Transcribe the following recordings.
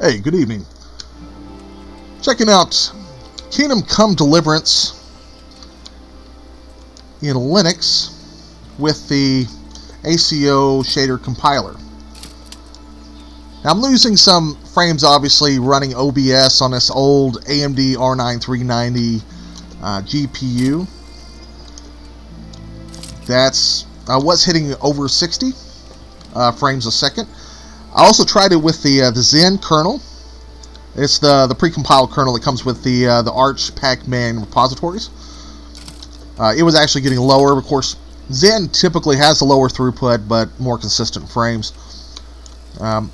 Hey, good evening. Checking out Kingdom Come Deliverance in Linux with the ACO shader compiler. Now I'm losing some frames, obviously, running OBS on this old AMD R9 390 GPU. That's was hitting over 60 frames a second. I also tried it with the Zen kernel. It's the precompiled kernel that comes with the Arch pacman repositories. It was actually getting lower. Of course, Zen typically has a lower throughput but more consistent frames. I'm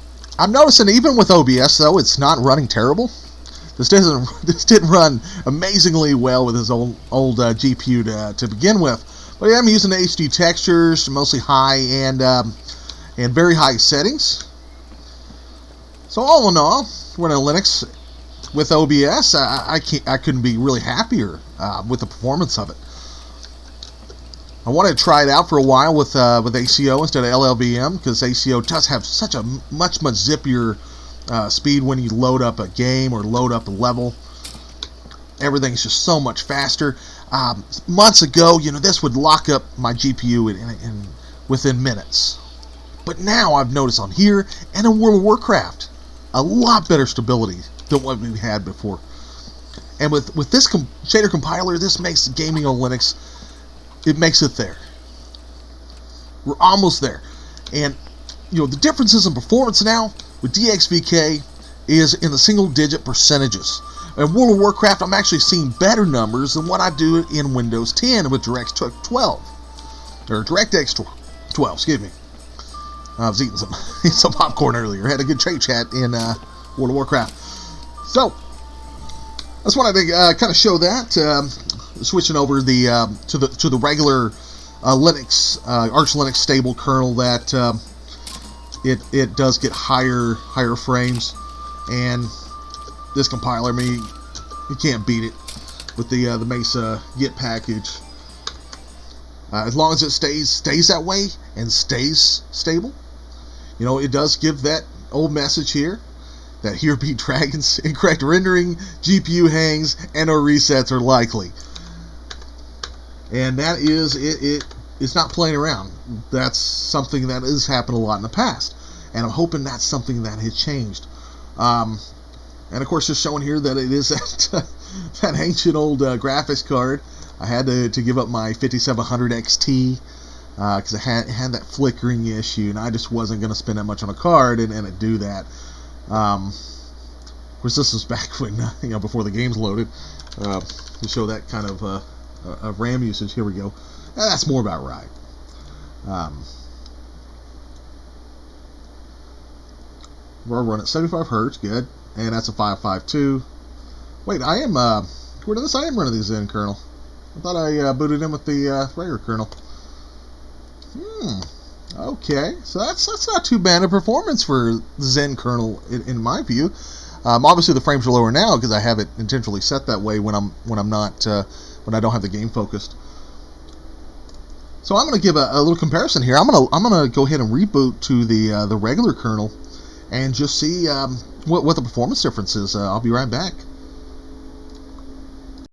noticing even with OBS though, it's not running terrible. This didn't run amazingly well with his old GPU to begin with. But yeah, I'm using the HD textures, mostly high and very high settings. So all in all, running Linux with OBS, I couldn't be really happier with the performance of it. I wanted to try it out for a while with ACO instead of LLVM, because ACO does have such a much zippier speed when you load up a game or load up a level. Everything's just so much faster. Months ago, this would lock up my GPU within minutes. But now I've noticed on here and in World of Warcraft, a lot better stability than what we had before. And with this shader compiler, this makes gaming on Linux, it makes it there. We're almost there. And the differences in performance now with DXVK is in the single-digit percentages. In World of Warcraft, I'm actually seeing better numbers than what I do in Windows 10 with DirectX 12. Or DirectX 12, excuse me. I was eating some popcorn earlier. Had a good trade chat in World of Warcraft. So, I just wanted to kind of show that. Switching over to the regular Linux Arch Linux stable kernel, that it does get higher frames, and this compiler, I mean, you can't beat it with the Mesa-git package. As long as it stays that way and stays stable, it does give that old message here that here be dragons, incorrect rendering, GPU hangs, and or resets are likely. And that is it's not playing around. That's something that has happened a lot in the past, and I'm hoping that's something that has changed. And of course, just showing here that it is that ancient old graphics card. I had to give up my 5700 XT because it had that flickering issue, and I just wasn't going to spend that much on a card and it do that. Of course, this was back when before the games loaded. To show that kind of RAM usage. Here we go. That's more about right. We're running at 75 Hertz, good, and that's a 552. Wait, I am according to this, I am running the Zen kernel. I thought I booted in with the regular kernel. Okay, so that's not too bad a performance for the Zen kernel in my view. Obviously the frames are lower now because I have it intentionally set that way when I'm not when I don't have the game focused. So I'm going to give a little comparison here. I'm going to go ahead and reboot to the regular kernel and just see what the performance difference is. I'll be right back.